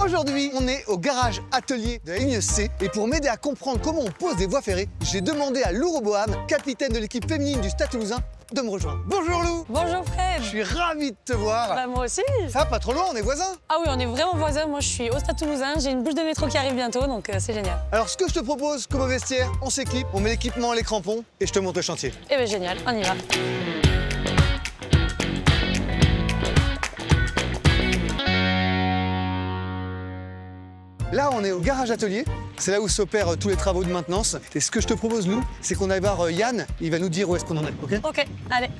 Aujourd'hui, on est au garage atelier de la ligne C et pour m'aider à comprendre comment on pose des voies ferrées, j'ai demandé à Lou Roboham, capitaine de l'équipe féminine du Stade Toulousain, de me rejoindre. Bonjour Lou. Bonjour Fred. Je suis ravi de te voir. Bah moi aussi. Ça va pas trop loin, on est voisins. Ah oui, on est vraiment voisins. Moi je suis au Stade Toulousain, j'ai une bouche de métro qui arrive bientôt, donc c'est génial. Alors ce que je te propose, comme au vestiaire, on s'équipe, on met l'équipement, les crampons et je te montre le chantier. Eh ben génial, on y va. Là, on est au garage atelier. C'est là où s'opèrent tous les travaux de maintenance. Et ce que je te propose, Lou, c'est qu'on aille voir Yann. Il va nous dire où est-ce qu'on en est, ok? Ok, allez.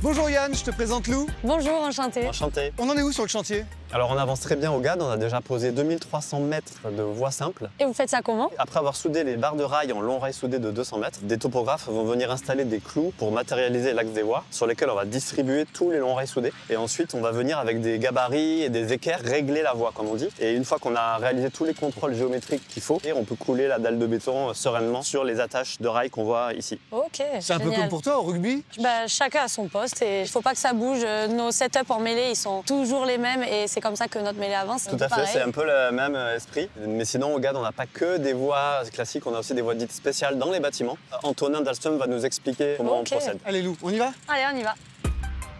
Bonjour Yann, je te présente Lou. Bonjour, enchanté. Enchanté. On en est où sur le chantier? Alors on avance très bien au GAD, on a déjà posé 2300 mètres de voies simples. Et vous faites ça comment? Après avoir soudé les barres de rail en long rail soudé de 200 mètres, des topographes vont venir installer des clous pour matérialiser l'axe des voies sur lesquels on va distribuer tous les longs rails soudés. Et ensuite on va venir avec des gabarits et des équerres régler la voie comme on dit. Et une fois qu'on a réalisé tous les contrôles géométriques qu'il faut, on peut couler la dalle de béton sereinement sur les attaches de rail qu'on voit ici. Ok, C'est un peu génial. comme pour toi au rugby? Bah, chacun a son poste et il faut pas que ça bouge. Nos setups en mêlée, ils sont toujours les mêmes et c'est comme ça que notre mêlée avance. Tout à fait, c'est un peu le même esprit. Mais sinon, au GAD, on n'a pas que des voies classiques, on a aussi des voies dites spéciales dans les bâtiments. Antonin Dahlström va nous expliquer comment Ok. on procède. Allez Lou, on y va? Allez, on y va.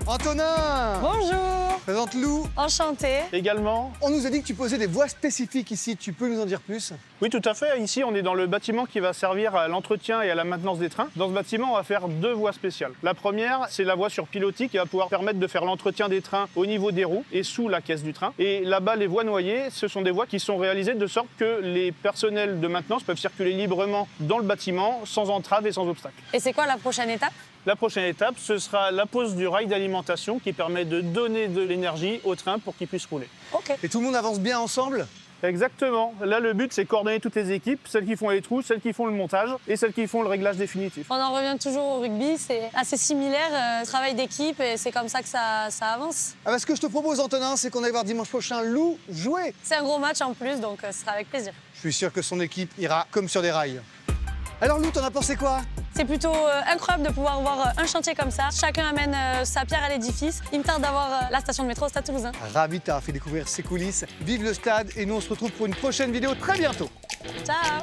Antonin! Bonjour. Présente Lou. Enchanté. Également, On nous a dit que tu posais des voies spécifiques ici. Tu peux nous en dire plus? oui tout à fait, ici on est dans le bâtiment qui va servir à l'entretien et à la maintenance des trains. Dans ce bâtiment, on va faire deux voies spéciales. La première, c'est la voie sur pilotis qui va pouvoir permettre de faire l'entretien des trains au niveau des roues et sous la caisse du train. Et là-bas, les voies noyées, ce sont des voies qui sont réalisées de sorte que les personnels de maintenance peuvent circuler librement dans le bâtiment sans entrave et sans obstacle. Et c'est quoi la prochaine étape? La prochaine étape, ce sera la pose du rail d'alimentation qui permet de donner de l'énergie au train pour qu'il puisse rouler. Ok. Et tout le monde avance bien ensemble? Exactement. Là, le but, c'est coordonner toutes les équipes, celles qui font les trous, celles qui font le montage et celles qui font le réglage définitif. On en revient toujours au rugby, c'est assez similaire, travail d'équipe et c'est comme ça que ça avance. Ah bah, ce que je te propose, Antonin, c'est qu'on aille voir dimanche prochain Lou jouer. C'est un gros match en plus, donc ce sera avec plaisir. Je suis sûr que son équipe ira comme sur des rails. Alors Lou, t'en as pensé quoi? C'est plutôt incroyable de pouvoir voir un chantier comme ça. Chacun amène sa pierre à l'édifice. Il me tarde d'avoir la station de métro au Stade Toulousain. Ravi de t'avoir fait découvrir ses coulisses. Vive le stade et nous on se retrouve pour une prochaine vidéo très bientôt. Ciao!